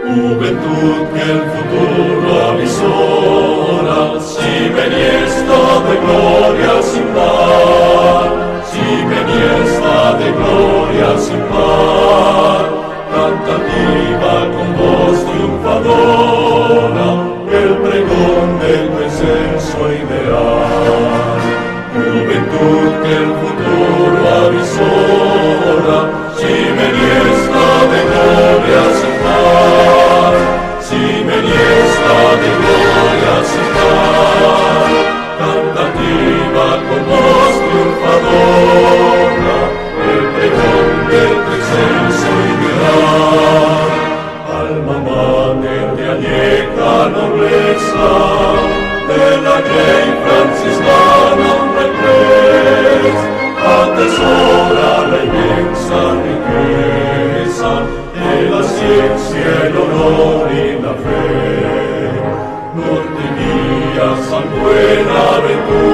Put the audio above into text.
Juventud que el futuro avisora, si maniesta de gloria sin par, si maniesta de gloria sin par, cantativa con voz triunfadora, el pregón del presenso ideal. Juventud que el futuro avisora, si maniesta de gloria sin par, si maniesta de gloria sin par, cantativa con voz triunfadora, el pregón del presenso ideal. Alma mater de añeja nobleza, de la grey franciscana représ, atesora la inmensa riqueza de la ciencia, el honor y la fe. Norte guía San Buenaventura,